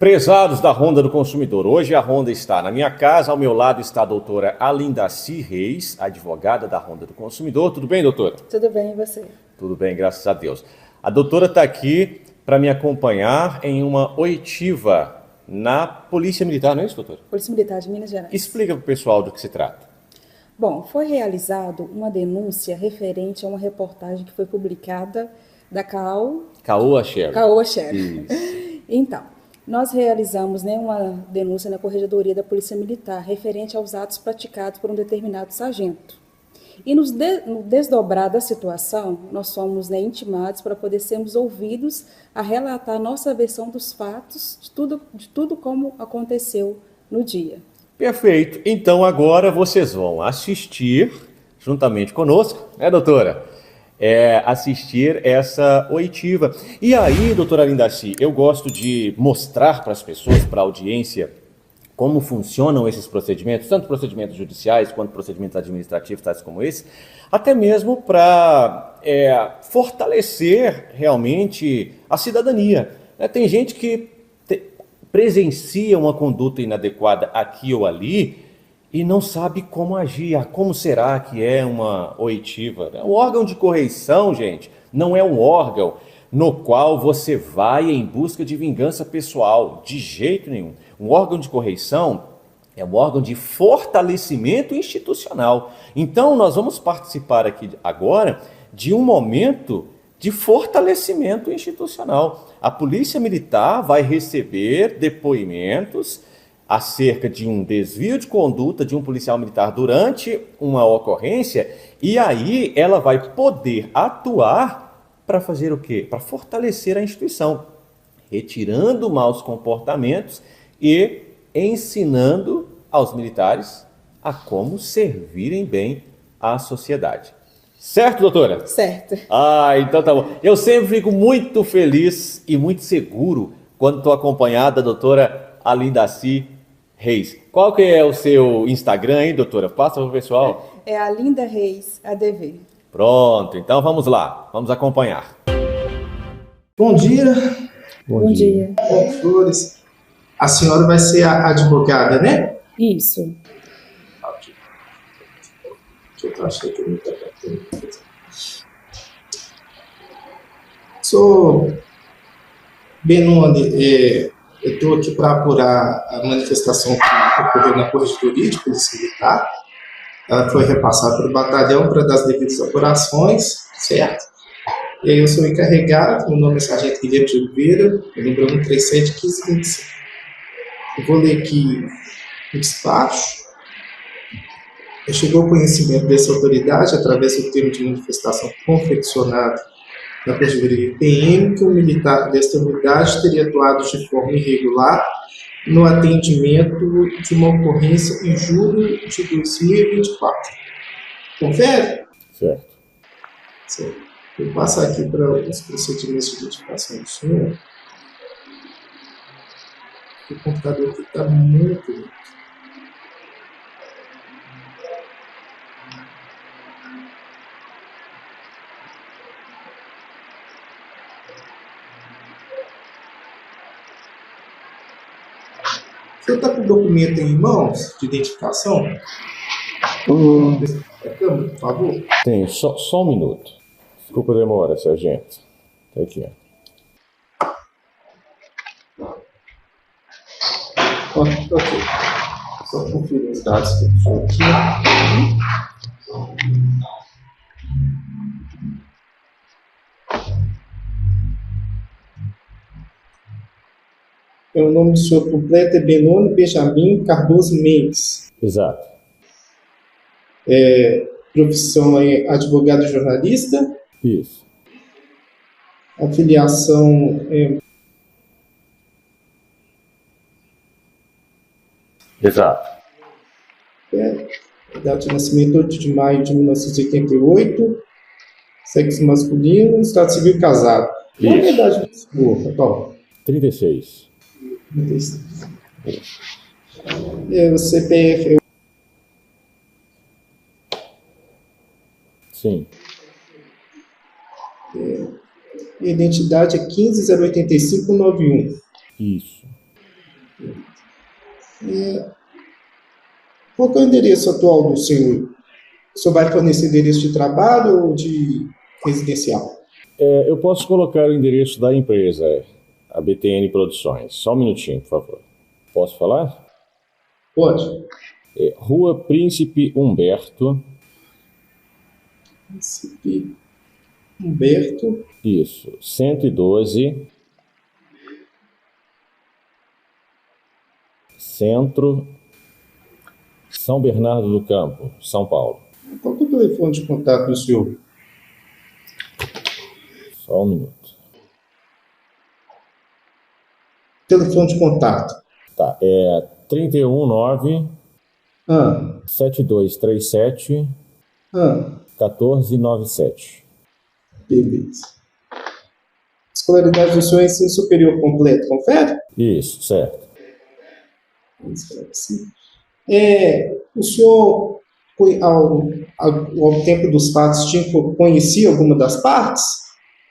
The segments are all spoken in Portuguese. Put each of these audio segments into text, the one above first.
Prezados da Ronda do Consumidor, hoje a Ronda está na minha casa, ao meu lado está a doutora Alindaci Reis, advogada da Ronda do Consumidor. Tudo bem, doutora? Tudo bem, e você? Tudo bem, graças a Deus. A doutora está aqui para me acompanhar em uma oitiva na Polícia Militar, não é isso, doutora? Polícia Militar de Minas Gerais. Explica para o pessoal do que se trata. Bom, foi realizado uma denúncia referente a uma reportagem que foi publicada da Caoa Sherry. Caoa Sherry. Então, nós realizamos uma denúncia na Corregedoria da Polícia Militar referente aos atos praticados por um determinado sargento. E no desdobrar da situação, nós fomos intimados para poder sermos ouvidos a relatar nossa versão dos fatos, de tudo como aconteceu no dia. Perfeito. Então agora vocês vão assistir, juntamente conosco, né, doutora? Assistir essa oitiva. E aí, doutora Alindaci, eu gosto de mostrar para as pessoas, para a audiência, como funcionam esses procedimentos, tanto procedimentos judiciais quanto procedimentos administrativos, tais como esse, até mesmo para fortalecer realmente a cidadania. Tem gente que presencia uma conduta inadequada aqui ou ali e não sabe como agir. Como será que é uma oitiva? O órgão de correição, gente, não é um órgão no qual você vai em busca de vingança pessoal, de jeito nenhum. Um órgão de correição é um órgão de fortalecimento institucional. Então, nós vamos participar aqui agora de um momento de fortalecimento institucional. A Polícia Militar vai receber depoimentos acerca de um desvio de conduta de um policial militar durante uma ocorrência, e aí ela vai poder atuar para fazer o quê? Para fortalecer a instituição, retirando maus comportamentos e ensinando aos militares a como servirem bem à sociedade. Certo, doutora? Certo. Então tá bom. Eu sempre fico muito feliz e muito seguro quando estou acompanhada da doutora Alindaci Reis. Qual que é o seu Instagram, hein, doutora? Passa para o pessoal. É Alinda Reis, ADV. Pronto, então vamos lá, vamos acompanhar. Bom dia. Bom dia. Bom, Flores, a senhora vai ser a advogada, né? Isso. Ok. Eu tô achando que eu não estou batendo. Sou Benoni, eu estou aqui para apurar a manifestação que ocorreu na Corregedoria de Polícia Militar. Ela foi repassada para o batalhão para dar as devidas apurações, certo? E aí eu sou encarregado, meu nome é Sargento Guilherme de Oliveira, lembrando 371525. Eu vou ler aqui o despacho. Chegou ao conhecimento dessa autoridade, através do termo de manifestação confeccionado na Corregedoria PM, que o militar desta unidade teria atuado de forma irregular no atendimento de uma ocorrência em julho de 2024. Confere? Certo. Certo. Vou passar aqui para os procedimentos de identificação do senhor. O computador aqui está muito lento. Você está com o documento em mãos de identificação? Por favor. Tem, só um minuto. Desculpa a demora, sargento. Tá aqui. Ok. Só conferir os dados que eu estou aqui. O nome do senhor completo é Benoni Benjamin Cardoso Mendes. Exato. Profissão é advogado e jornalista. Isso. Afiliação Exato. data de nascimento 8 de maio de 1988. Sexo masculino, estado civil casado. Qual é a idade do senhor, atual? 36. 36. O CPF é... Sim. Identidade é 15.085.91. Isso. Qual que é o endereço atual do senhor? O senhor vai fornecer endereço de trabalho ou de residencial? Eu posso colocar o endereço da empresa, a BTN Produções. Só um minutinho, por favor. Posso falar? Pode. Rua Príncipe Humberto. Príncipe Humberto. Isso, 112. Centro, São Bernardo do Campo, São Paulo. Qual que é o telefone de contato do senhor? Só um minuto. Telefone de contato. Tá, 319 7237 1497. Beleza. Escolaridade do senhor é ensino superior completo, confere? Isso, certo. O senhor, ao tempo dos fatos, conhecia alguma das partes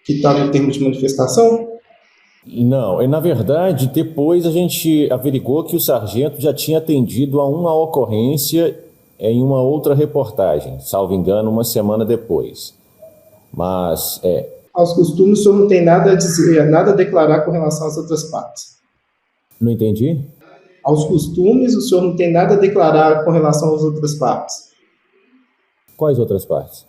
que está no termo de manifestação? Não, na verdade, depois a gente averigou que o sargento já tinha atendido a uma ocorrência em uma outra reportagem, salvo engano, uma semana depois. Mas, Aos costumes, o senhor não tem nada a dizer, nada a declarar com relação às outras partes? Não entendi? Aos costumes, o senhor não tem nada a declarar com relação às outras partes? Quais outras partes?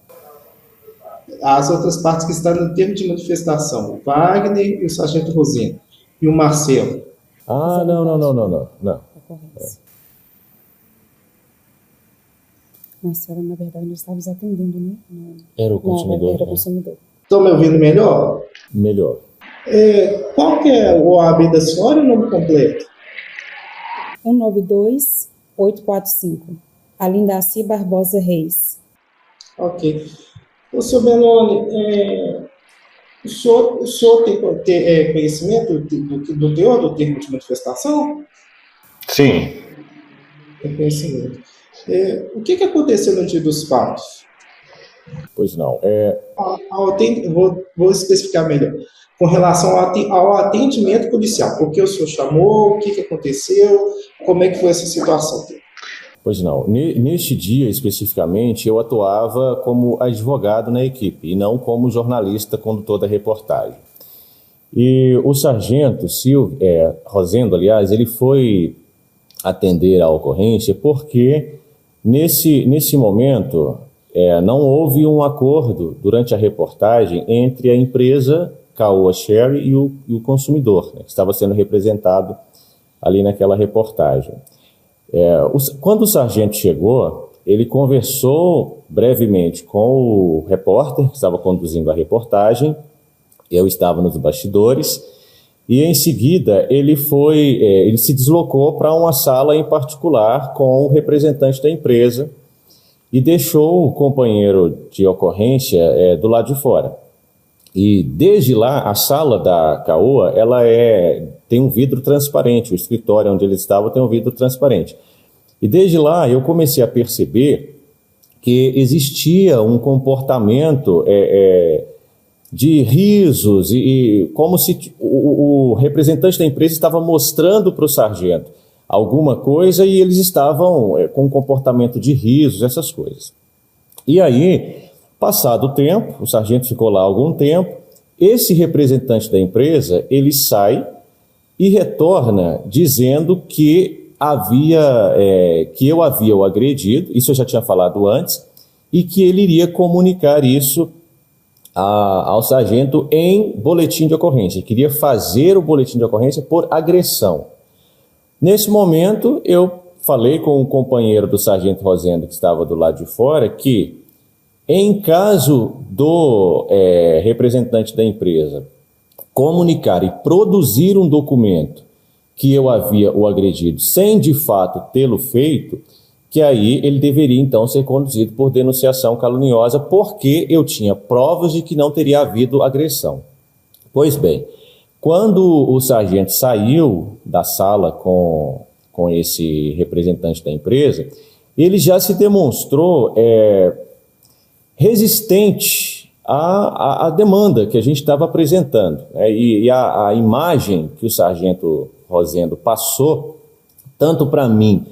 As outras partes que estão no termo de manifestação, o Wagner e o sargento Rosendo, e o Marcelo. Ah, não. Marcelo, na verdade, nós estávamos atendendo, né? Era o consumidor. Era o consumidor. Estão me ouvindo melhor? Melhor. Qual que é o OAB da senhora e o nome completo? 192845. Alindaci Barbosa Reis. Ok. Ô, senhor Benoni, o senhor tem conhecimento do teor do termo de manifestação? Sim. Tem conhecimento. O que aconteceu no dia dos fatos? Pois não. Vou especificar melhor. Com relação ao atendimento policial. Por que o senhor chamou? O que aconteceu? Como é que foi essa situação? Pois não. Neste dia, especificamente, eu atuava como advogado na equipe e não como jornalista condutor da reportagem. E o sargento Rosendo, aliás, ele foi atender a ocorrência porque, nesse momento, não houve um acordo durante a reportagem entre a empresa Caoa Sherry e o consumidor, né, que estava sendo representado ali naquela reportagem. Quando o sargento chegou, ele conversou brevemente com o repórter que estava conduzindo a reportagem, eu estava nos bastidores, e em seguida ele se deslocou para uma sala em particular com o representante da empresa e deixou o companheiro de ocorrência do lado de fora. E desde lá, a sala da Caoa, ela tem um vidro transparente, o escritório onde ele estava tem um vidro transparente. E desde lá eu comecei a perceber que existia um comportamento de risos e como se o representante da empresa estava mostrando para o sargento alguma coisa e eles estavam com um comportamento de risos, essas coisas. E aí, passado o tempo, o sargento ficou lá algum tempo, esse representante da empresa, ele sai e retorna dizendo que eu havia o agredido, isso eu já tinha falado antes, e que ele iria comunicar isso ao sargento em boletim de ocorrência. Ele queria fazer o boletim de ocorrência por agressão. Nesse momento, eu falei com um companheiro do sargento Rosendo, que estava do lado de fora, que em caso do representante da empresa comunicar e produzir um documento que eu havia o agredido sem de fato tê-lo feito, que aí ele deveria então ser conduzido por denunciação caluniosa, porque eu tinha provas de que não teria havido agressão. Pois bem, quando o sargento saiu da sala com esse representante da empresa, ele já se demonstrou resistente à demanda que a gente estava apresentando, e a imagem que o sargento Rosendo passou, tanto para mim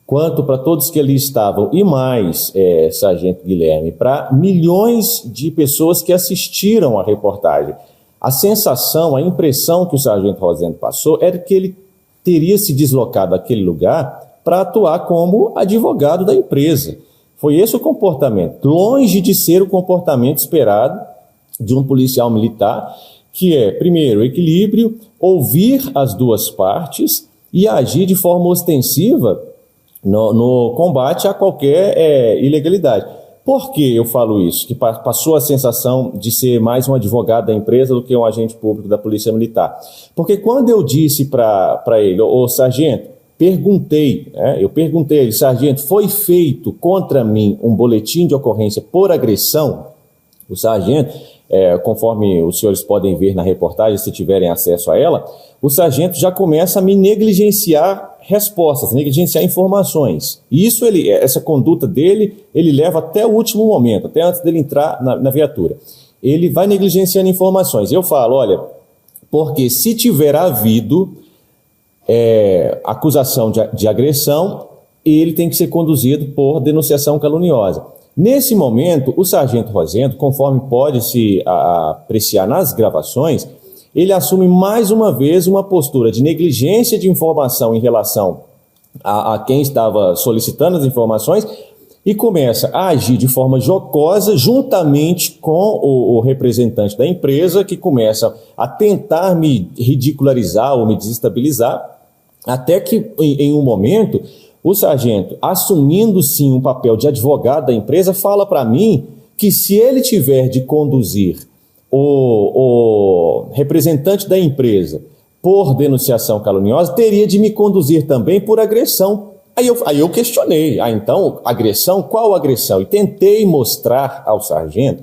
quanto para todos que ali estavam, e mais, Sargento Guilherme, para milhões de pessoas que assistiram à reportagem. A sensação, a impressão que o Sargento Rosendo passou era que ele teria se deslocado daquele lugar para atuar como advogado da empresa. Foi esse o comportamento, longe de ser o comportamento esperado de um policial militar, que é, primeiro, equilíbrio, ouvir as duas partes e agir de forma ostensiva no combate a qualquer ilegalidade. Por que eu falo isso? Que passou a sensação de ser mais um advogado da empresa do que um agente público da Polícia Militar. Porque quando eu disse para ele, ô sargento, eu perguntei a ele, sargento, foi feito contra mim um boletim de ocorrência por agressão? O sargento, conforme os senhores podem ver na reportagem, se tiverem acesso a ela, o sargento já começa a me negligenciar respostas, negligenciar informações. E isso, essa conduta dele, ele leva até o último momento, até antes dele entrar na viatura. Ele vai negligenciando informações. Eu falo, olha, porque se tiver havido acusação de agressão, ele tem que ser conduzido por denunciação caluniosa. Nesse momento, o sargento Rosendo, conforme pode-se apreciar nas gravações, ele assume mais uma vez uma postura de negligência de informação em relação a quem estava solicitando as informações e começa a agir de forma jocosa juntamente com o representante da empresa, que começa a tentar me ridicularizar ou me desestabilizar, até que em um momento o sargento, assumindo sim um papel de advogado da empresa, fala para mim que se ele tiver de conduzir o representante da empresa por denunciação caluniosa, teria de me conduzir também por agressão. Aí eu questionei, então, agressão? Qual agressão? E tentei mostrar ao sargento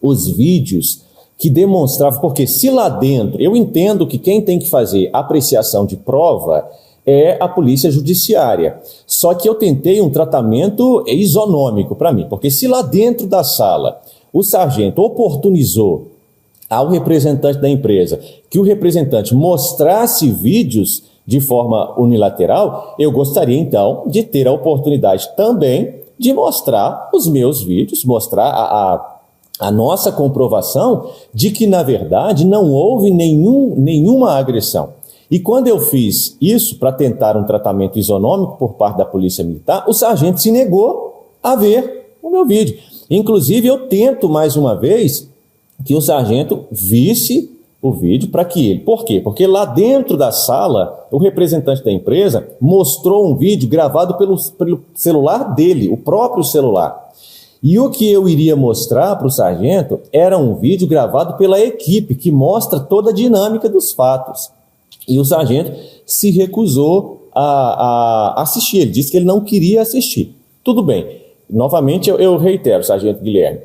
os vídeos que demonstravam, porque se lá dentro, eu entendo que quem tem que fazer apreciação de prova é a polícia judiciária. Só que eu tentei um tratamento isonômico para mim, porque se lá dentro da sala o sargento oportunizou ao representante da empresa que o representante mostrasse vídeos de forma unilateral, eu gostaria então de ter a oportunidade também de mostrar os meus vídeos, mostrar a nossa comprovação de que, na verdade, não houve nenhuma agressão. E quando eu fiz isso para tentar um tratamento isonômico por parte da Polícia Militar, o sargento se negou a ver o meu vídeo. Inclusive, eu tento mais uma vez que o sargento visse o vídeo para que ele... Por quê? Porque lá dentro da sala, o representante da empresa mostrou um vídeo gravado pelo celular dele, o próprio celular. E o que eu iria mostrar para o sargento era um vídeo gravado pela equipe, que mostra toda a dinâmica dos fatos. E o sargento se recusou a assistir, ele disse que ele não queria assistir. Tudo bem. Novamente, eu reitero, sargento Guilherme,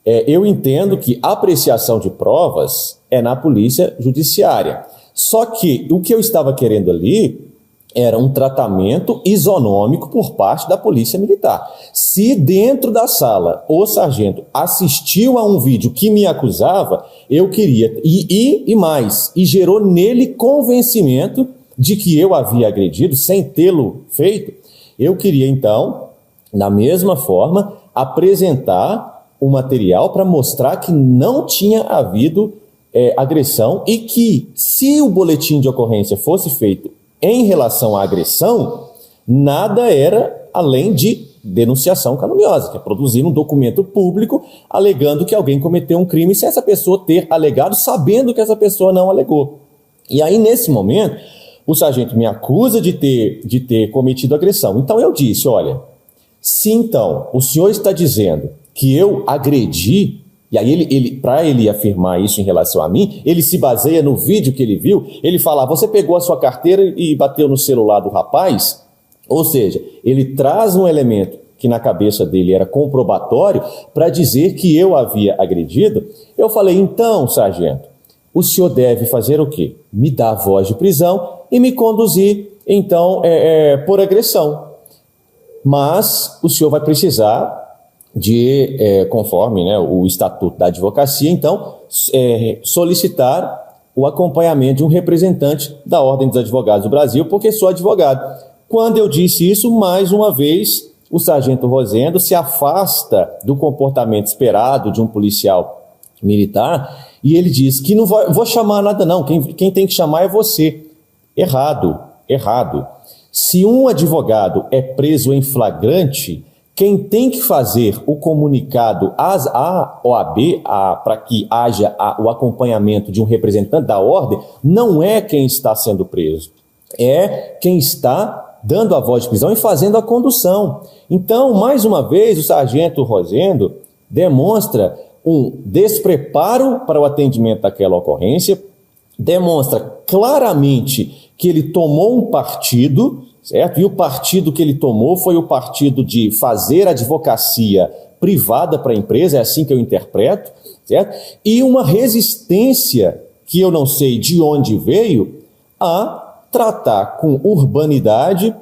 eu entendo que a apreciação de provas é na polícia judiciária. Só que o que eu estava querendo ali era um tratamento isonômico por parte da Polícia Militar. Se dentro da sala o sargento assistiu a um vídeo que me acusava, eu queria, e mais, e gerou nele convencimento de que eu havia agredido sem tê-lo feito, eu queria então, da mesma forma, apresentar o material para mostrar que não tinha havido agressão e que, se o boletim de ocorrência fosse feito em relação à agressão, nada era além de denunciação caluniosa, que é produzir um documento público alegando que alguém cometeu um crime sem essa pessoa ter alegado, sabendo que essa pessoa não alegou. E aí, nesse momento, o sargento me acusa de ter cometido agressão. Então eu disse, olha, se então o senhor está dizendo que eu agredi, e aí para ele afirmar isso em relação a mim, ele se baseia no vídeo que ele viu, ele fala, você pegou a sua carteira e bateu no celular do rapaz? Ou seja, ele traz um elemento que na cabeça dele era comprobatório para dizer que eu havia agredido. Eu falei, então, sargento, o senhor deve fazer o quê? Me dar voz de prisão e me conduzir, então, por agressão. Mas o senhor vai precisar de, conforme o Estatuto da Advocacia, então, solicitar o acompanhamento de um representante da Ordem dos Advogados do Brasil, porque sou advogado. Quando eu disse isso, mais uma vez, o sargento Rosendo se afasta do comportamento esperado de um policial militar e ele diz que não vou chamar nada não, quem tem que chamar é você. Errado. Se um advogado é preso em flagrante, quem tem que fazer o comunicado à OAB para que haja o acompanhamento de um representante da ordem não é quem está sendo preso, é quem está dando a voz de prisão e fazendo a condução. Então, mais uma vez, o sargento Rosendo demonstra um despreparo para o atendimento daquela ocorrência, demonstra claramente que ele tomou um partido, certo? E o partido que ele tomou foi o partido de fazer advocacia privada para a empresa, é assim que eu interpreto, certo? E uma resistência, que eu não sei de onde veio, a tratar com urbanidade,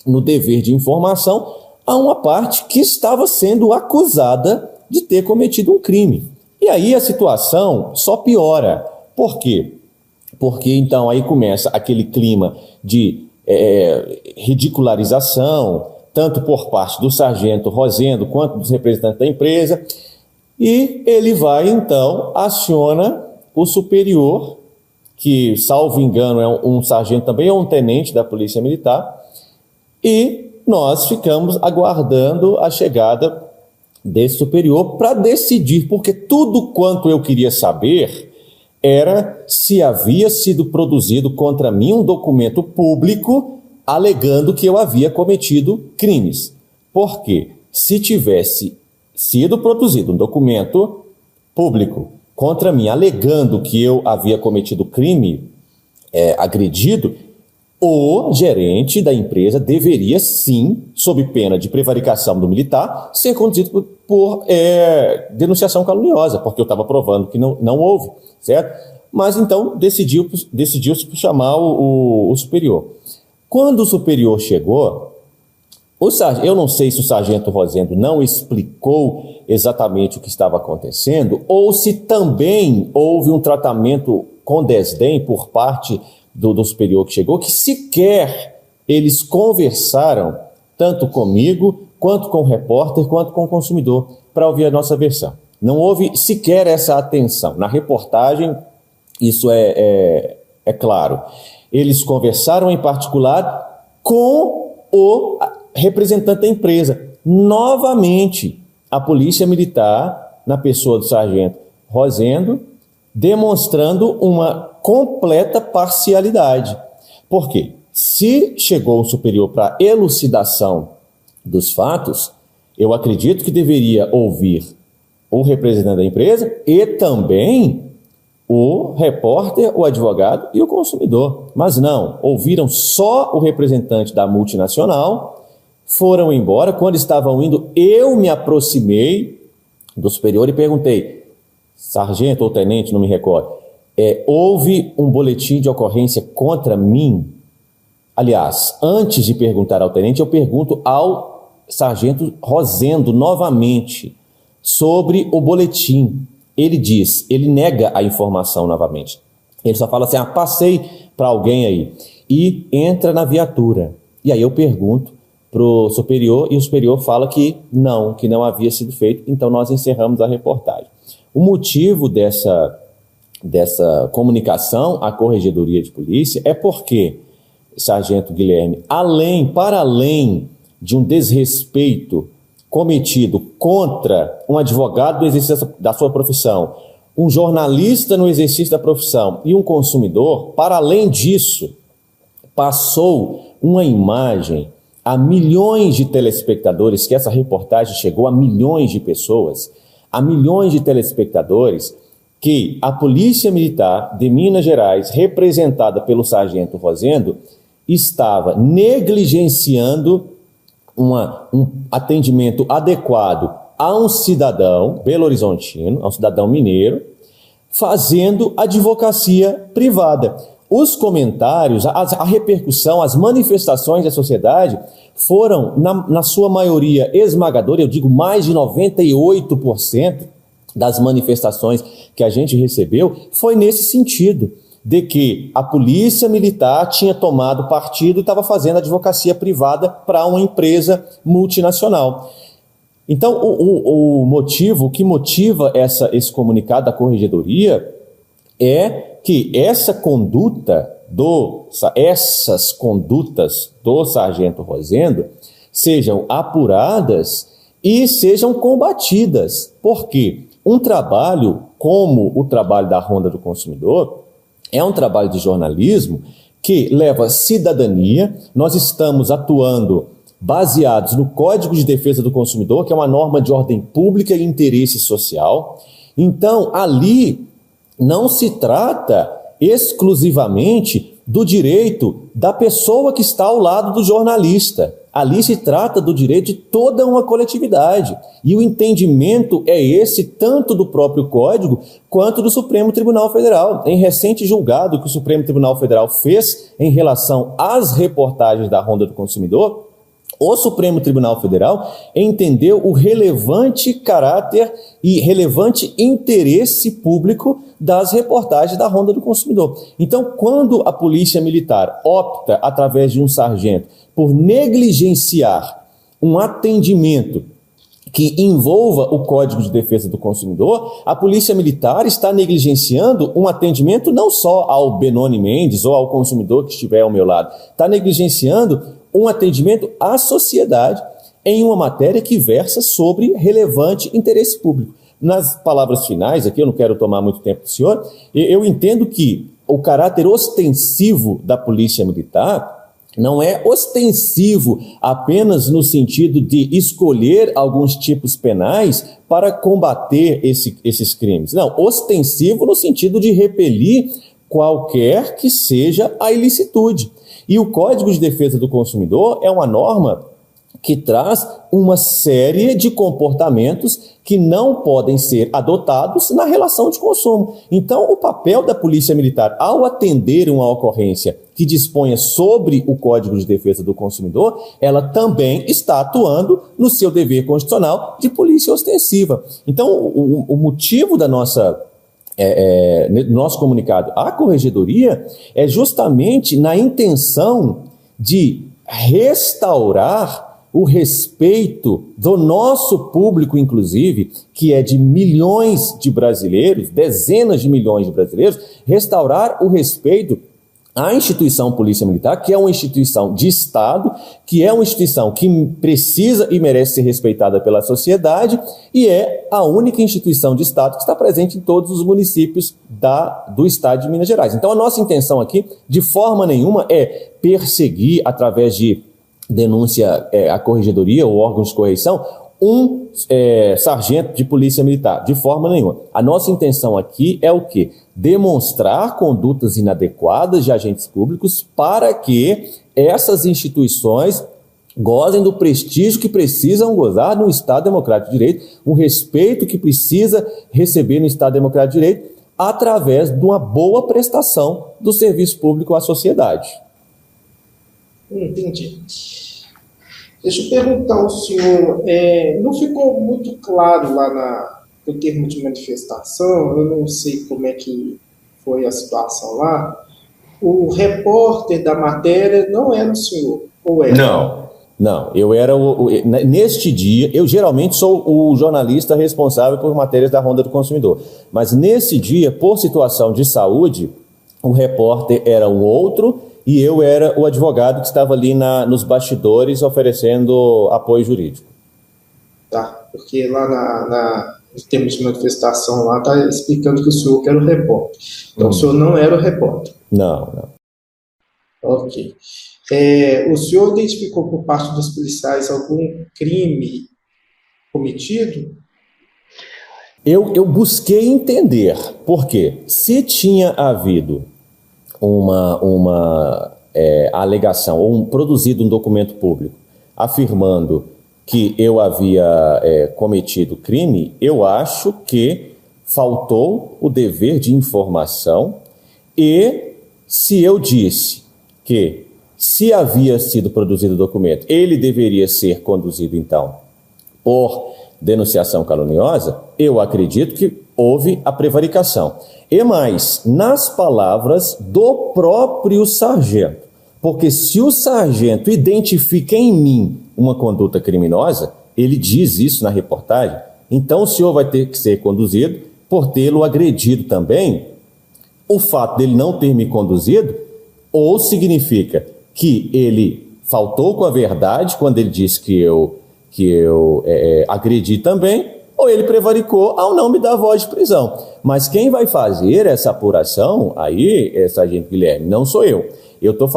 no dever de informação, a uma parte que estava sendo acusada de ter cometido um crime. E aí a situação só piora. Por quê? Porque então aí começa aquele clima de ridicularização, tanto por parte do sargento Rosendo quanto dos representantes da empresa, e ele vai então, aciona o superior, que, salvo engano, é um sargento também, ou um tenente da Polícia Militar, e nós ficamos aguardando a chegada desse superior para decidir, porque tudo quanto eu queria saber era se havia sido produzido contra mim um documento público alegando que eu havia cometido crimes. Porque se tivesse sido produzido um documento público contra mim alegando que eu havia cometido crime agredido, o gerente da empresa deveria sim, sob pena de prevaricação do militar, ser conduzido por denunciação caluniosa, porque eu estava provando que não houve, certo? Mas então decidiu-se chamar o superior. Quando o superior chegou, eu não sei se o sargento Rosendo não explicou exatamente o que estava acontecendo, ou se também houve um tratamento com desdém por parte do superior que chegou, que sequer eles conversaram, tanto comigo, quanto com o repórter, quanto com o consumidor, para ouvir a nossa versão. Não houve sequer essa atenção. Na reportagem, isso é claro. Eles conversaram em particular com o representante da empresa. Novamente, a Polícia Militar, na pessoa do sargento Rosendo, demonstrando uma completa parcialidade. Por quê? Se chegou o superior para elucidação dos fatos, eu acredito que deveria ouvir o representante da empresa e também o repórter, o advogado e o consumidor. Mas não, ouviram só o representante da multinacional, foram embora. Quando estavam indo, eu me aproximei do superior e perguntei: sargento ou tenente, não me recordo, houve um boletim de ocorrência contra mim? Aliás, antes de perguntar ao tenente, eu pergunto ao sargento Rosendo novamente sobre o boletim. Ele nega a informação novamente. Ele só fala assim: passei para alguém aí. E entra na viatura. E aí eu pergunto para o superior, e o superior fala que não havia sido feito. Então nós encerramos a reportagem. O motivo dessa comunicação à Corregedoria de Polícia é porque, sargento Guilherme, para além de um desrespeito cometido contra um advogado no exercício da sua profissão, um jornalista no exercício da profissão e um consumidor, para além disso, passou uma imagem a milhões de telespectadores, que essa reportagem chegou a milhões de pessoas, a milhões de telespectadores, que a Polícia Militar de Minas Gerais, representada pelo sargento Rosendo, estava negligenciando um atendimento adequado a um cidadão belo-horizontino, a um cidadão mineiro, fazendo advocacia privada. Os comentários, a repercussão, as manifestações da sociedade foram, na sua maioria esmagadora, eu digo mais de 98% das manifestações que a gente recebeu, foi nesse sentido. de que a polícia militar tinha tomado partido e estava fazendo advocacia privada para uma empresa multinacional. Então, o que motiva esse comunicado da Corregedoria é que essas condutas do sargento Rosendo sejam apuradas e sejam combatidas. Por quê? Um trabalho como o trabalho da Ronda do Consumidor é um trabalho de jornalismo que leva cidadania. Nós estamos atuando baseados no Código de Defesa do Consumidor, que é uma norma de ordem pública e interesse social. Então, ali não se trata exclusivamente do direito da pessoa que está ao lado do jornalista. Ali se trata do direito de toda uma coletividade. E o entendimento é esse tanto do próprio Código quanto do Supremo Tribunal Federal. Em recente julgado que o Supremo Tribunal Federal fez em relação às reportagens da Ronda do Consumidor, o Supremo Tribunal Federal entendeu o relevante caráter e relevante interesse público das reportagens da Ronda do Consumidor. Então, quando a Polícia Militar opta, através de um sargento, por negligenciar um atendimento que envolva o Código de Defesa do Consumidor, a Polícia Militar está negligenciando um atendimento não só ao Benoni Mendes ou ao consumidor que estiver ao meu lado, está negligenciando um atendimento à sociedade em uma matéria que versa sobre relevante interesse público. Nas palavras finais, aqui eu não quero tomar muito tempo do senhor, eu entendo que o caráter ostensivo da Polícia Militar não é ostensivo apenas no sentido de escolher alguns tipos penais para combater esses crimes. Não, ostensivo no sentido de repelir qualquer que seja a ilicitude. E o Código de Defesa do Consumidor é uma norma que traz uma série de comportamentos que não podem ser adotados na relação de consumo. Então, o papel da Polícia Militar, ao atender uma ocorrência que disponha sobre o Código de Defesa do Consumidor, ela também está atuando no seu dever constitucional de polícia ostensiva. Então, o motivo da nosso comunicado à Corregedoria é justamente na intenção de restaurar o respeito do nosso público, inclusive, que é de milhões de brasileiros, dezenas de milhões de brasileiros, restaurar o respeito à instituição Polícia Militar, que é uma instituição de Estado, que é uma instituição que precisa e merece ser respeitada pela sociedade e é a única instituição de Estado que está presente em todos os municípios do Estado de Minas Gerais. Então, a nossa intenção aqui, de forma nenhuma, é perseguir, através de denúncia à Corregedoria ou órgãos de correição, um sargento de Polícia Militar, de forma nenhuma. A nossa intenção aqui é o quê? Demonstrar condutas inadequadas de agentes públicos para que essas instituições gozem do prestígio que precisam gozar no Estado Democrático de Direito, um respeito que precisa receber no Estado Democrático de Direito, através de uma boa prestação do serviço público à sociedade. Entendi. Deixa eu perguntar ao senhor, não ficou muito claro lá no termo de manifestação, eu não sei como é que foi a situação lá, o repórter da matéria não era o senhor, ou era? Não, eu era neste dia, eu geralmente sou o jornalista responsável por matérias da Ronda do Consumidor, mas nesse dia, por situação de saúde, o repórter era um outro e eu era o advogado que estava ali nos bastidores oferecendo apoio jurídico. Tá, porque lá nos termos de manifestação lá está explicando que o senhor era o repórter. Então o senhor não era o repórter. Não. Ok. O senhor identificou por parte dos policiais algum crime cometido? Eu busquei entender, porque se tinha havido uma alegação, ou produzido um documento público afirmando que eu havia cometido crime, eu acho que faltou o dever de informação e se eu disse que se havia sido produzido o documento, ele deveria ser conduzido, então, por denunciação caluniosa, eu acredito que houve a prevaricação. E mais, nas palavras do próprio sargento. Porque se o sargento identifica em mim uma conduta criminosa, ele diz isso na reportagem, então o senhor vai ter que ser conduzido por tê-lo agredido também. O fato dele não ter me conduzido, ou significa que ele faltou com a verdade quando ele disse que eu agredi também, ou ele prevaricou ao não me dar voz de prisão. Mas quem vai fazer essa apuração aí, sargento Guilherme, não sou eu. Eu estou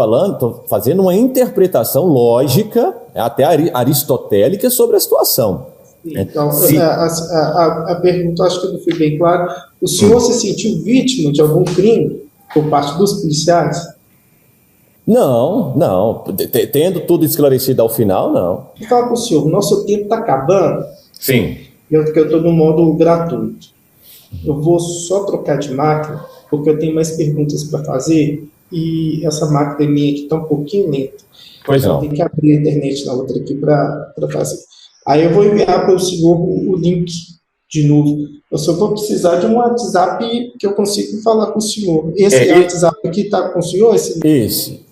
fazendo uma interpretação lógica, até aristotélica, sobre a situação. Então, a pergunta, acho que não foi bem clara. O senhor se sentiu vítima de algum crime por parte dos policiais? Não. Tendo tudo esclarecido ao final, não. Vou falar com o senhor, o nosso tempo está acabando. Sim. Eu estou no modo gratuito. Eu vou só trocar de máquina, porque eu tenho mais perguntas para fazer, e essa máquina minha aqui está um pouquinho lenta. Pois não. Tem que abrir a internet na outra aqui para fazer. Aí eu vou enviar para o senhor o link de novo. Eu só vou precisar de um WhatsApp que eu consiga falar com o senhor. Esse WhatsApp aqui está com o senhor? Esse.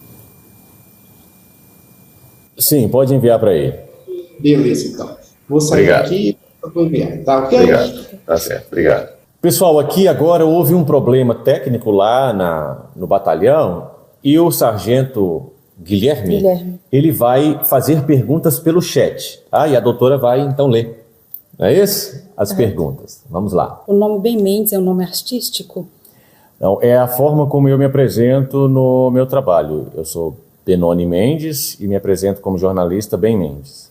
Sim, pode enviar para ele. Beleza, então. Vou sair aqui e vou enviar. Tá ok? Obrigado. Tá certo, obrigado. Pessoal, aqui agora houve um problema técnico lá no batalhão e o sargento Guilherme, ele vai fazer perguntas pelo chat, tá? E a doutora vai então ler. Não é isso? As perguntas. Vamos lá. O nome Ben Mendes é um nome artístico? Não, é a forma como eu me apresento no meu trabalho. Eu sou Benoni Mendes e me apresento como jornalista Ben Mendes.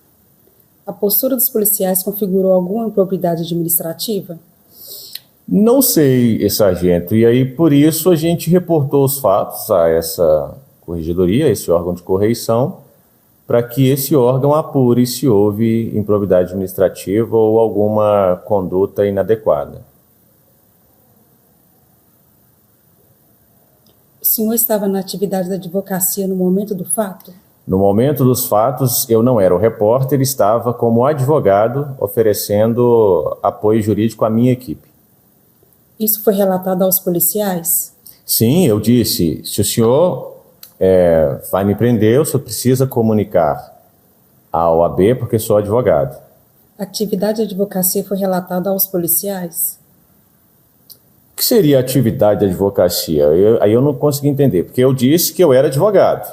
A postura dos policiais configurou alguma improbidade administrativa? Não sei, sargento. E aí, por isso, a gente reportou os fatos a essa corregedoria, esse órgão de correição, para que esse órgão apure se houve improbidade administrativa ou alguma conduta inadequada. O senhor estava na atividade da advocacia no momento do fato? No momento dos fatos, eu não era o repórter, estava como advogado oferecendo apoio jurídico à minha equipe. Isso foi relatado aos policiais? Sim, eu disse, se o senhor vai me prender, o senhor precisa comunicar à OAB porque sou advogado. A atividade de advocacia foi relatada aos policiais? O que seria a atividade de advocacia? Aí eu não consegui entender, porque eu disse que eu era advogado.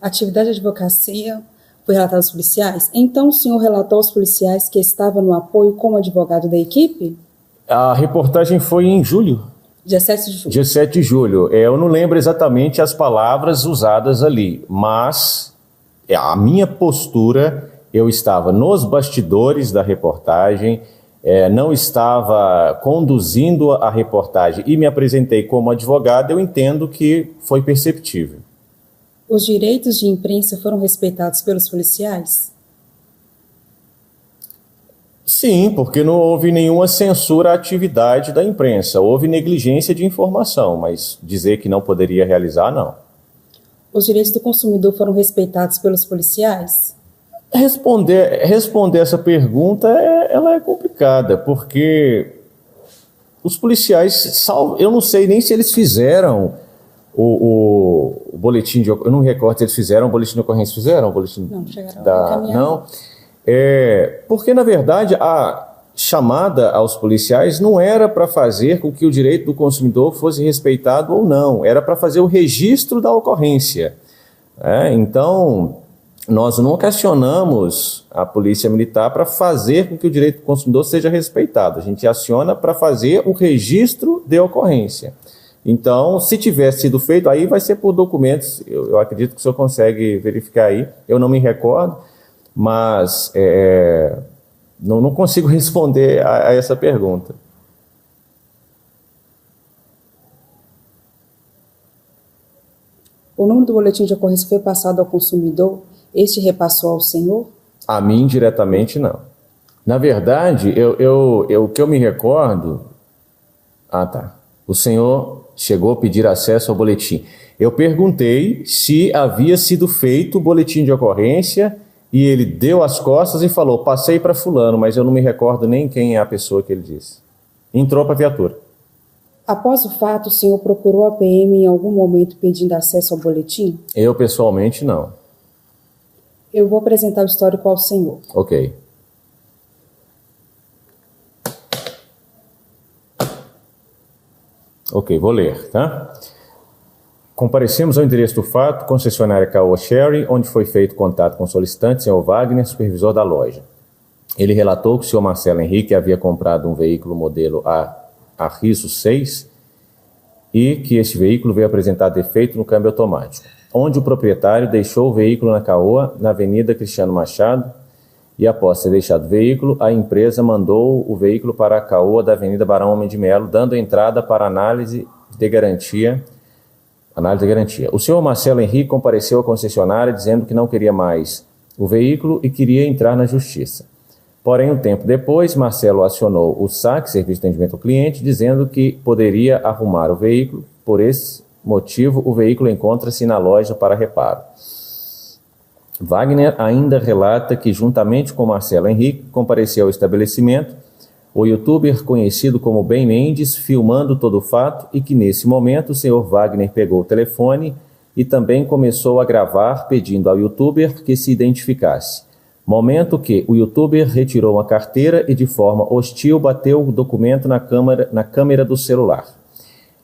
A atividade de advocacia foi relatada aos policiais? Então o senhor relatou aos policiais que estava no apoio como advogado da equipe? A reportagem foi em julho. 17 de julho. 17 de julho. Eu não lembro exatamente as palavras usadas ali, mas a minha postura, eu estava nos bastidores da reportagem, não estava conduzindo a reportagem e me apresentei como advogado, eu entendo que foi perceptível. Os direitos de imprensa foram respeitados pelos policiais? Sim, porque não houve nenhuma censura à atividade da imprensa. Houve negligência de informação, mas dizer que não poderia realizar, não. Os direitos do consumidor foram respeitados pelos policiais? Responder essa pergunta ela é complicada, porque os policiais, eu não sei nem se eles fizeram o boletim de... Eu não me recordo se eles fizeram o boletim de ocorrência. Fizeram o boletim? Não, chegaram a não. Porque, na verdade, a chamada aos policiais não era para fazer com que o direito do consumidor fosse respeitado ou não, era para fazer o registro da ocorrência. Então, nós não acionamos a Polícia Militar para fazer com que o direito do consumidor seja respeitado, a gente aciona para fazer o registro de ocorrência. Então, se tivesse sido feito, aí vai ser por documentos, eu acredito que o senhor consegue verificar aí, eu não me recordo, mas não consigo responder a essa pergunta. O número do boletim de ocorrência foi passado ao consumidor? Este repassou ao senhor? A mim, diretamente, não. Na verdade, o que eu me recordo... O senhor chegou a pedir acesso ao boletim. Eu perguntei se havia sido feito o boletim de ocorrência e ele deu as costas e falou, passei para fulano, mas eu não me recordo nem quem é a pessoa que ele disse. entrou para a viatura. Após o fato, o senhor procurou a PM em algum momento pedindo acesso ao boletim? Eu, pessoalmente, não. Eu vou apresentar o histórico ao senhor. Ok. Ok, vou ler, tá? Comparecemos ao endereço do fato, concessionária Caoa Sherry, onde foi feito contato com o solicitante, senhor Wagner, supervisor da loja. Ele relatou que o senhor Marcelo Henrique havia comprado um veículo modelo Arriso 6 e que este veículo veio apresentar defeito no câmbio automático, onde o proprietário deixou o veículo na Caoa, na Avenida Cristiano Machado, e após ter deixado o veículo, a empresa mandou o veículo para a Caoa da Avenida Barão Homem de Melo, dando entrada para análise de garantia. O senhor Marcelo Henrique compareceu à concessionária dizendo que não queria mais o veículo e queria entrar na justiça. Porém, um tempo depois, Marcelo acionou o SAC, Serviço de Atendimento ao Cliente, dizendo que poderia arrumar o veículo. Por esse motivo, o veículo encontra-se na loja para reparo. Wagner ainda relata que, juntamente com Marcelo Henrique, compareceu ao estabelecimento o youtuber conhecido como Ben Mendes, filmando todo o fato, e que, nesse momento, o senhor Wagner pegou o telefone e também começou a gravar, pedindo ao youtuber que se identificasse. Momento que o youtuber retirou uma carteira e, de forma hostil, bateu o documento na câmera do celular.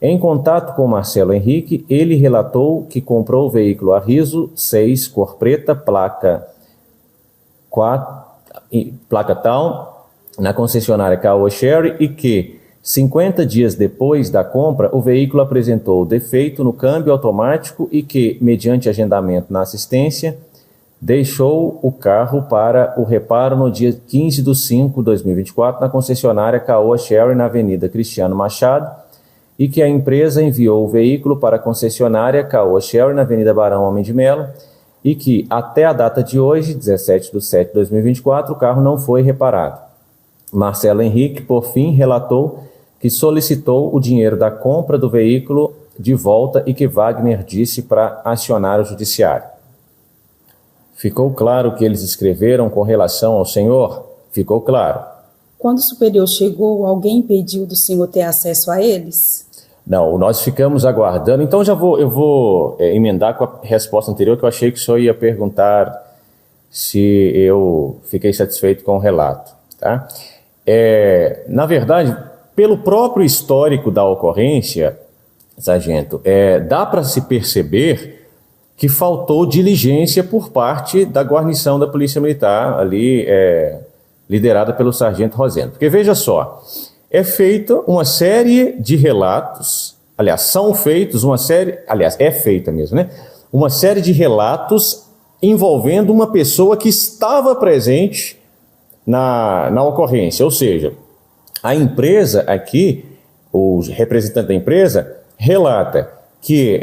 Em contato com Marcelo Henrique, ele relatou que comprou o veículo Arriso 6, cor preta, placa tal, na concessionária Caoa Sherry, e que, 50 dias depois da compra, o veículo apresentou defeito no câmbio automático e que, mediante agendamento na assistência, deixou o carro para o reparo no dia 15 de 5 de 2024 na concessionária Caoa Sherry, na Avenida Cristiano Machado, e que a empresa enviou o veículo para a concessionária Caoa Sherry, na Avenida Barão Homem de Melo, e que, até a data de hoje, 17 de 7 de 2024, o carro não foi reparado. Marcelo Henrique, por fim, relatou que solicitou o dinheiro da compra do veículo de volta e que Wagner disse para acionar o judiciário. Ficou claro o que eles escreveram com relação ao senhor? Ficou claro. Quando o superior chegou, alguém impediu do senhor ter acesso a eles? Não, nós ficamos aguardando. Então eu vou emendar com a resposta anterior, que eu achei que o senhor ia perguntar se eu fiquei satisfeito com o relato. Tá? Na verdade, pelo próprio histórico da ocorrência, sargento, dá para se perceber que faltou diligência por parte da guarnição da Polícia Militar, ali liderada pelo sargento Rosendo. Porque veja só, é feita uma série de relatos, aliás, são feitos uma série, aliás, é feita mesmo, né? Uma série de relatos envolvendo uma pessoa que estava presente na ocorrência, ou seja, a empresa aqui, o representante da empresa, relata que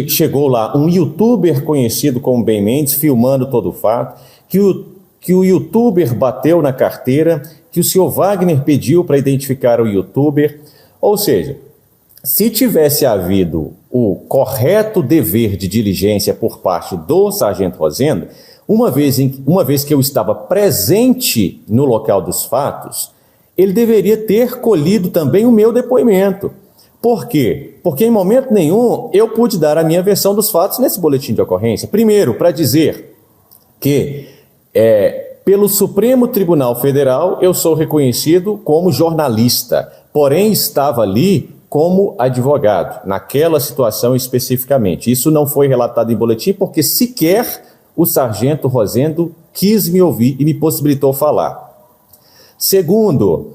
chegou lá um youtuber conhecido como Ben Mendes, filmando todo o fato, que o youtuber bateu na carteira, que o senhor Wagner pediu para identificar o youtuber. Ou seja, se tivesse havido o correto dever de diligência por parte do sargento Rosendo, uma vez que eu estava presente no local dos fatos, ele deveria ter colhido também o meu depoimento. Por quê? Porque em momento nenhum eu pude dar a minha versão dos fatos nesse boletim de ocorrência. Primeiro, para dizer que pelo Supremo Tribunal Federal eu sou reconhecido como jornalista, porém estava ali como advogado, naquela situação especificamente. Isso não foi relatado em boletim porque sequer o sargento Rosendo quis me ouvir e me possibilitou falar. Segundo,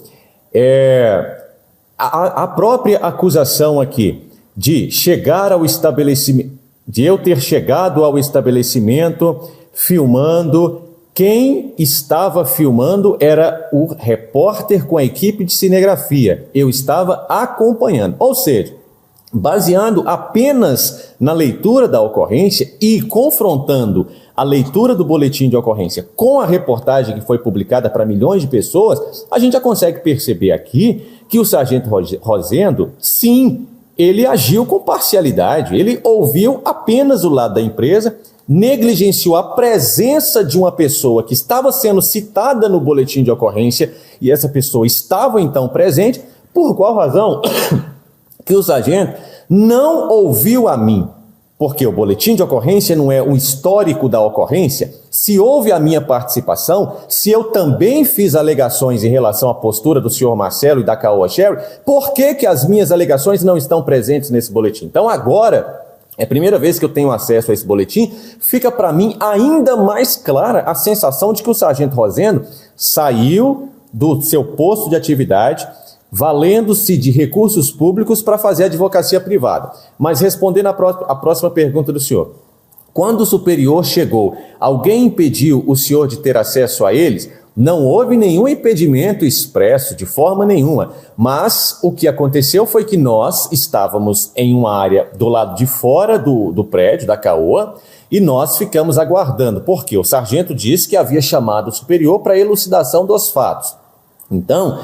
a própria acusação aqui de chegar ao estabelecimento, de eu ter chegado ao estabelecimento filmando, quem estava filmando era o repórter com a equipe de cinegrafia. Eu estava acompanhando, ou seja, baseando apenas na leitura da ocorrência e confrontando a leitura do boletim de ocorrência com a reportagem que foi publicada para milhões de pessoas, a gente já consegue perceber aqui que o sargento Rosendo, sim, ele agiu com parcialidade, ele ouviu apenas o lado da empresa, negligenciou a presença de uma pessoa que estava sendo citada no boletim de ocorrência e essa pessoa estava então presente, por qual razão que o sargento não ouviu a mim? Porque o boletim de ocorrência não é um histórico da ocorrência. Se houve a minha participação, se eu também fiz alegações em relação à postura do senhor Marcelo e da Caoa Sherry, por que as minhas alegações não estão presentes nesse boletim? Então agora, é a primeira vez que eu tenho acesso a esse boletim, fica para mim ainda mais clara a sensação de que o sargento Rosendo saiu do seu posto de atividade, valendo-se de recursos públicos para fazer advocacia privada. Mas respondendo a próxima pergunta do senhor, quando o superior chegou, alguém impediu o senhor de ter acesso a eles? Não houve nenhum impedimento expresso, de forma nenhuma, mas o que aconteceu foi que nós estávamos em uma área do lado de fora do prédio, da Caoa, e nós ficamos aguardando, porque o sargento disse que havia chamado o superior para elucidação dos fatos. Então,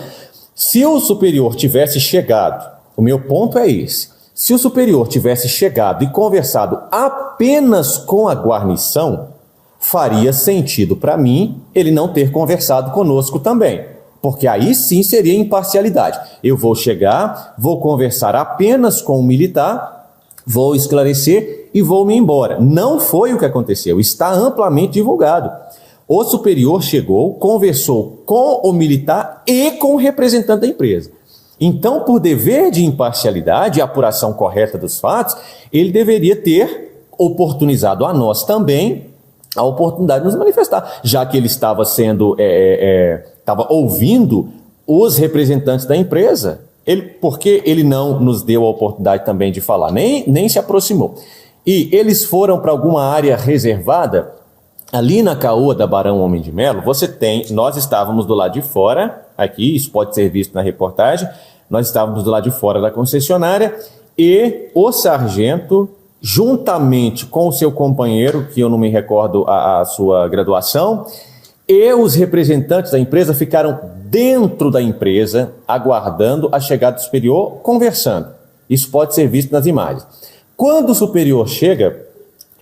se o superior tivesse chegado, o meu ponto é esse, se o superior tivesse chegado e conversado apenas com a guarnição, faria sentido para mim ele não ter conversado conosco também, porque aí sim seria imparcialidade. Eu vou chegar, vou conversar apenas com o militar, vou esclarecer e vou me embora. Não foi o que aconteceu, está amplamente divulgado. O superior chegou, conversou com o militar e com o representante da empresa. Então, por dever de imparcialidade e apuração correta dos fatos, ele deveria ter oportunizado a nós também a oportunidade de nos manifestar, já que ele estava estava ouvindo os representantes da empresa. Por que ele não nos deu a oportunidade também de falar? Nem se aproximou. E eles foram para alguma área reservada. Ali na Caoa da Barão Homem de Melo, nós estávamos do lado de fora, aqui, isso pode ser visto na reportagem, nós estávamos do lado de fora da concessionária e o sargento, juntamente com o seu companheiro, que eu não me recordo a sua graduação, e os representantes da empresa ficaram dentro da empresa, aguardando a chegada do superior, conversando. Isso pode ser visto nas imagens. Quando o superior chega,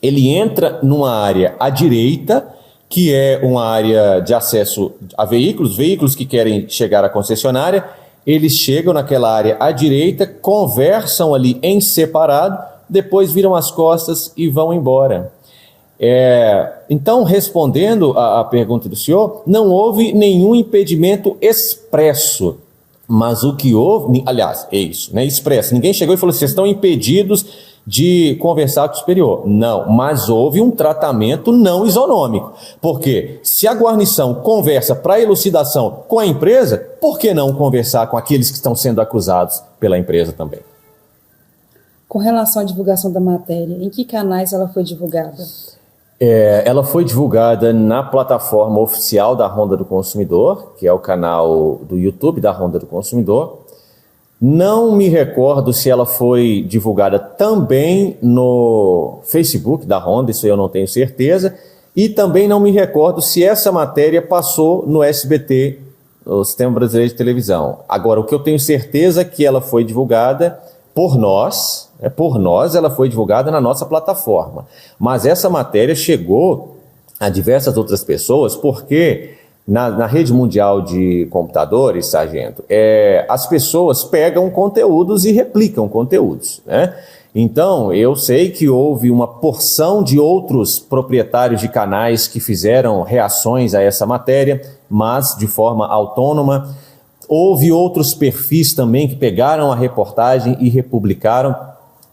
ele entra numa área à direita, que é uma área de acesso a veículos que querem chegar à concessionária. Eles chegam naquela área à direita, conversam ali em separado, depois viram as costas e vão embora. Então, respondendo à pergunta do senhor, não houve nenhum impedimento expresso, mas o que houve, aliás, é isso, né, expresso, ninguém chegou e falou assim, vocês estão impedidos de conversar com o superior. Não, mas houve um tratamento não isonômico. Porque se a guarnição conversa para elucidação com a empresa, por que não conversar com aqueles que estão sendo acusados pela empresa também? Com relação à divulgação da matéria, em que canais ela foi divulgada? Ela foi divulgada na plataforma oficial da Ronda do Consumidor, que é o canal do YouTube da Ronda do Consumidor. Não me recordo se ela foi divulgada também no Facebook da Ronda, isso eu não tenho certeza. E também não me recordo se essa matéria passou no SBT, o Sistema Brasileiro de Televisão. Agora, o que eu tenho certeza é que ela foi divulgada por nós, ela foi divulgada na nossa plataforma. Mas essa matéria chegou a diversas outras pessoas porque na rede mundial de computadores, sargento, as pessoas pegam conteúdos e replicam conteúdos, né? Então, eu sei que houve uma porção de outros proprietários de canais que fizeram reações a essa matéria, mas de forma autônoma. Houve outros perfis também que pegaram a reportagem e republicaram,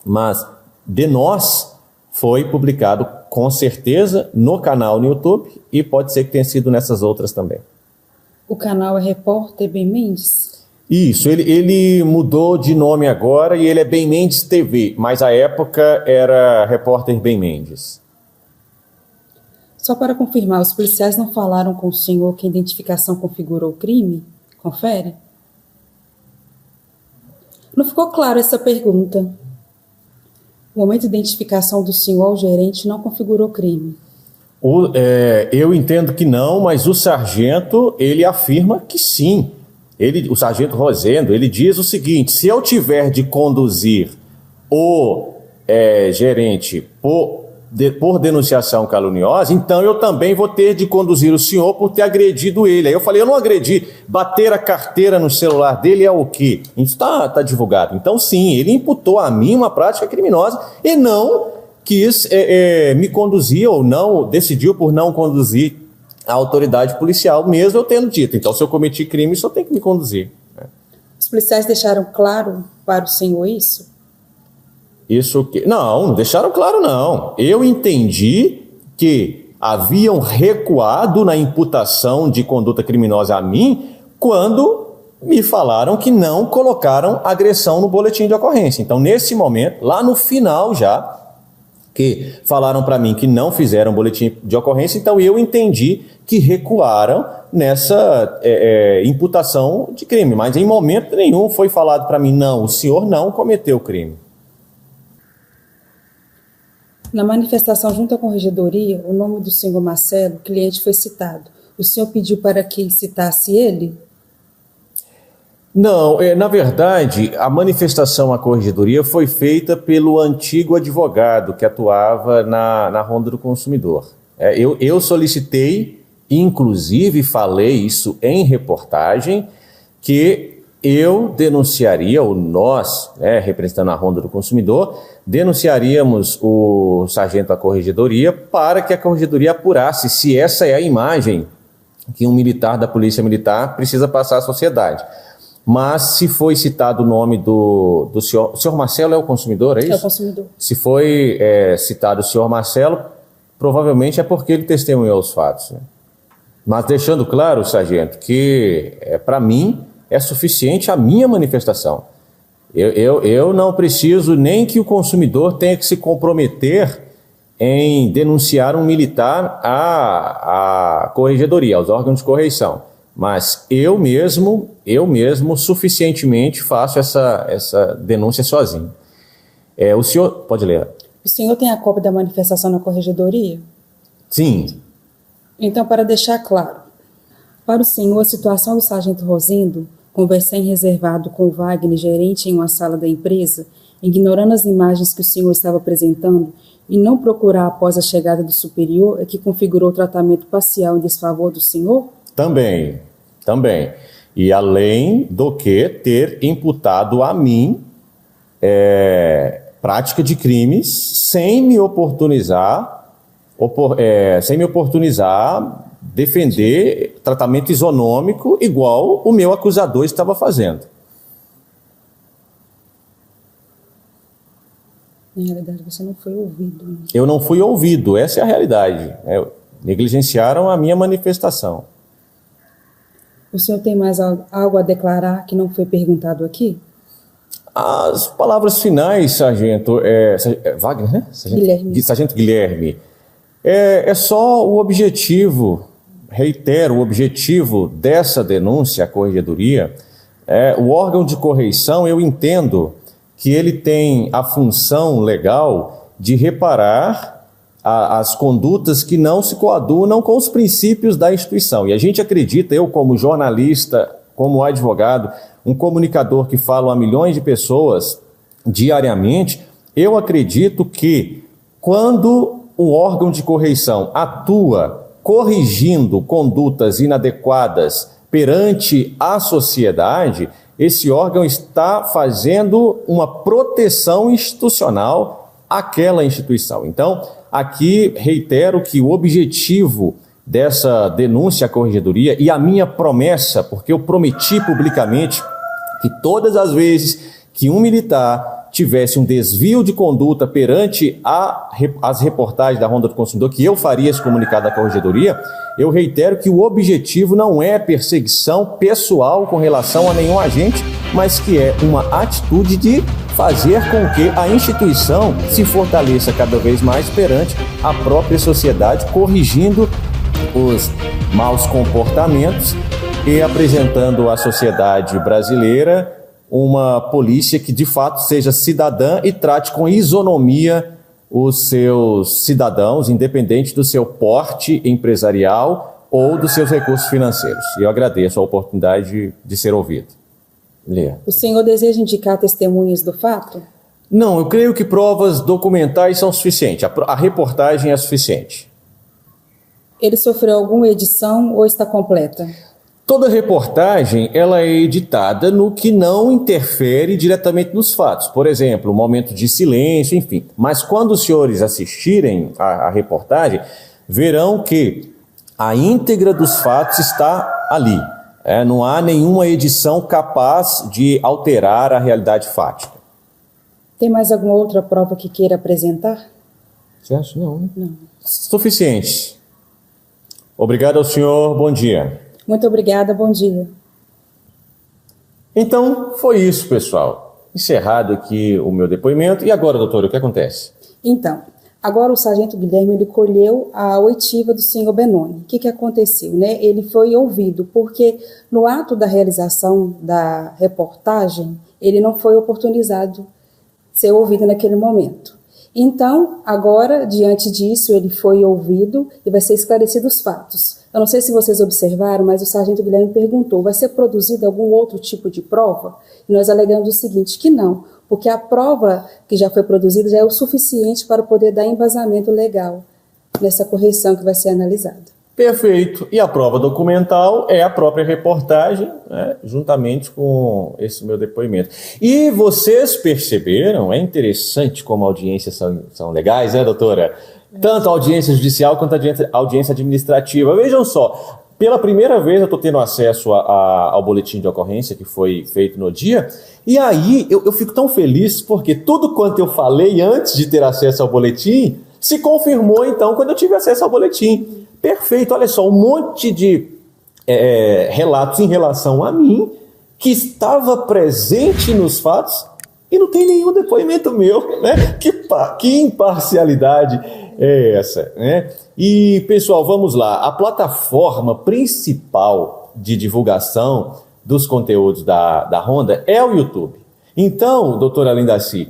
mas de nós foi publicado com certeza no canal no YouTube e pode ser que tenha sido nessas outras também. O canal é Repórter Ben Mendes? Isso, ele mudou de nome agora e ele é Ben Mendes TV, mas à época era Repórter Ben Mendes. Só para confirmar, os policiais não falaram com o senhor que a identificação configurou o crime? Confere? Não ficou claro essa pergunta. O momento de identificação do senhor ao gerente não configurou crime. Eu entendo que não, mas o sargento, ele afirma que sim. O sargento Rosendo, ele diz o seguinte, se eu tiver de conduzir o gerente por denunciação caluniosa, então eu também vou ter de conduzir o senhor por ter agredido ele. Aí eu falei, eu não agredi, bater a carteira no celular dele é o quê? Isso tá divulgado. Então sim, ele imputou a mim uma prática criminosa e não quis me conduzir ou não, decidiu por não conduzir a autoridade policial, mesmo eu tendo dito. Então se eu cometi crime, só tem que me conduzir. Os policiais deixaram claro para o senhor isso? Isso que... Não deixaram claro, não. Eu entendi que haviam recuado na imputação de conduta criminosa a mim quando me falaram que não colocaram agressão no boletim de ocorrência. Então, nesse momento, lá no final já, que falaram para mim que não fizeram boletim de ocorrência, então eu entendi que recuaram nessa imputação de crime. Mas em momento nenhum foi falado para mim, não, o senhor não cometeu crime. Na manifestação junto à corregedoria, o nome do senhor Marcelo, cliente, foi citado. O senhor pediu para que citasse ele? Não, na verdade, a manifestação à corregedoria foi feita pelo antigo advogado que atuava na Ronda do Consumidor. Eu solicitei, inclusive falei isso em reportagem, que eu denunciaria, ou nós, representando a Ronda do Consumidor, denunciaríamos o sargento da corregedoria para que a corregedoria apurasse se essa é a imagem que um militar da Polícia Militar precisa passar à sociedade. Mas se foi citado o nome do senhor... O senhor Marcelo é o consumidor, é isso? É o consumidor. Se foi citado o senhor Marcelo, provavelmente é porque ele testemunhou os fatos. Né? Mas deixando claro, sargento, que para mim é suficiente a minha manifestação. Eu não preciso nem que o consumidor tenha que se comprometer em denunciar um militar à corregedoria, aos órgãos de correição. Mas eu mesmo suficientemente faço essa denúncia sozinho. O senhor... Pode ler. O senhor tem a cópia da manifestação na corregedoria? Sim. Então, para deixar claro, para o senhor, a situação do sargento Rosindo, conversar em reservado com o Wagner, gerente em uma sala da empresa, ignorando as imagens que o senhor estava apresentando e não procurar após a chegada do superior, é que configurou o tratamento parcial em desfavor do senhor? Também. E além do que ter imputado a mim prática de crimes sem me oportunizar defender tratamento isonômico igual o meu acusador estava fazendo. Na realidade, você não foi ouvido. Né? Eu não fui ouvido, essa é a realidade. Negligenciaram a minha manifestação. O senhor tem mais algo a declarar que não foi perguntado aqui? As palavras finais, sargento... Wagner, né? Sargento Guilherme. É só o objetivo, reitero, o objetivo dessa denúncia à corregedoria. O órgão de correição, eu entendo que ele tem a função legal de reparar as condutas que não se coadunam com os princípios da instituição. E a gente acredita, eu como jornalista, como advogado, um comunicador que fala a milhões de pessoas diariamente, eu acredito que quando um órgão de correição atua corrigindo condutas inadequadas perante a sociedade, esse órgão está fazendo uma proteção institucional àquela instituição. Então, aqui reitero que o objetivo dessa denúncia à corregedoria e a minha promessa, porque eu prometi publicamente que todas as vezes que um militar tivesse um desvio de conduta perante as reportagens da Ronda do Consumidor, que eu faria esse comunicado à corregedoria, eu reitero que o objetivo não é perseguição pessoal com relação a nenhum agente, mas que é uma atitude de fazer com que a instituição se fortaleça cada vez mais perante a própria sociedade, corrigindo os maus comportamentos e apresentando à sociedade brasileira uma polícia que de fato seja cidadã e trate com isonomia os seus cidadãos, independente do seu porte empresarial ou dos seus recursos financeiros. E eu agradeço a oportunidade de ser ouvido. Lê. O senhor deseja indicar testemunhas do fato? Não, eu creio que provas documentais são suficientes. A reportagem é suficiente. Ele sofreu alguma edição ou está completa? Toda reportagem ela é editada no que não interfere diretamente nos fatos. Por exemplo, um momento de silêncio, enfim. Mas quando os senhores assistirem a reportagem, verão que a íntegra dos fatos está ali. Não há nenhuma edição capaz de alterar a realidade fática. Tem mais alguma outra prova que queira apresentar? Você acha? Não. Não. Suficiente. Obrigado ao senhor. Bom dia. Muito obrigada, bom dia. Então, foi isso, pessoal. Encerrado aqui o meu depoimento. E agora, doutora, o que acontece? Então, agora o sargento Guilherme ele colheu a oitiva do senhor Benoni. O que aconteceu? Ele foi ouvido, porque no ato da realização da reportagem, ele não foi oportunizado ser ouvido naquele momento. Então, agora, diante disso, ele foi ouvido e vai ser esclarecido os fatos. Eu não sei se vocês observaram, mas o sargento Guilherme perguntou, vai ser produzido algum outro tipo de prova? E nós alegamos o seguinte, que não, porque a prova que já foi produzida já é o suficiente para poder dar embasamento legal nessa correção que vai ser analisada. Perfeito. E a prova documental é a própria reportagem, juntamente com esse meu depoimento. E vocês perceberam, é interessante como audiências são legais, doutora? Tanto a audiência judicial quanto a audiência administrativa. Vejam só, pela primeira vez eu estou tendo acesso ao boletim de ocorrência que foi feito no dia, e aí eu fico tão feliz porque tudo quanto eu falei antes de ter acesso ao boletim se confirmou então quando eu tive acesso ao boletim. Perfeito, olha só, um monte de relatos em relação a mim que estava presente nos fatos e não tem nenhum depoimento meu, né? Que imparcialidade é essa, né? E, pessoal, vamos lá. A plataforma principal de divulgação dos conteúdos da Honda é o YouTube. Então, doutora Lindaci,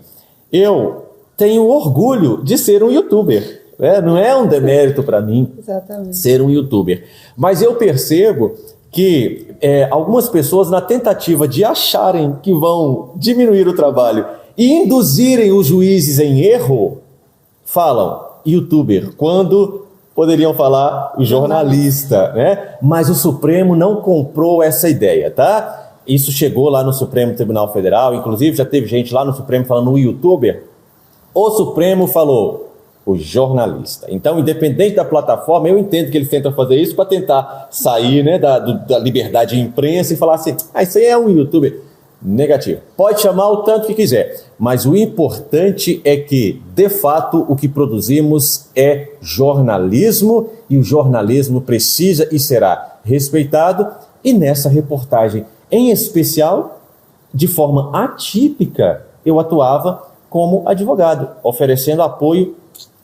eu tenho orgulho de ser um youtuber. Não é um demérito para mim ser um youtuber. Mas eu percebo que algumas pessoas, na tentativa de acharem que vão diminuir o trabalho e induzirem os juízes em erro, falam youtuber, quando poderiam falar jornalista, né? Mas o Supremo não comprou essa ideia, tá? Isso chegou lá no Supremo Tribunal Federal, inclusive já teve gente lá no Supremo falando o youtuber. O Supremo falou o jornalista. Então, independente da plataforma, eu entendo que eles tentam fazer isso para tentar sair, né, da liberdade de imprensa e falar assim, isso aí é um youtuber. Negativo. Pode chamar o tanto que quiser, mas o importante é que, de fato, o que produzimos é jornalismo e o jornalismo precisa e será respeitado. E nessa reportagem, em especial, de forma atípica, eu atuava como advogado, oferecendo apoio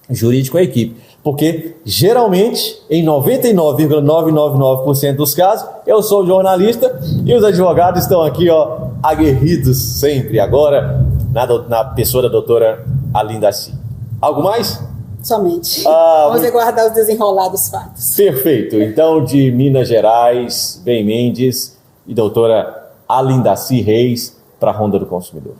jurídico à equipe. Porque, geralmente, em 99,999% dos casos, eu sou jornalista e os advogados estão aqui, aguerridos sempre. Agora, na pessoa da doutora Alindaci. Algo mais? Somente. Vamos aguardar os desenrolados fatos. Perfeito. Então, de Minas Gerais, Ben Mendes e doutora Alindaci Reis para a Ronda do Consumidor.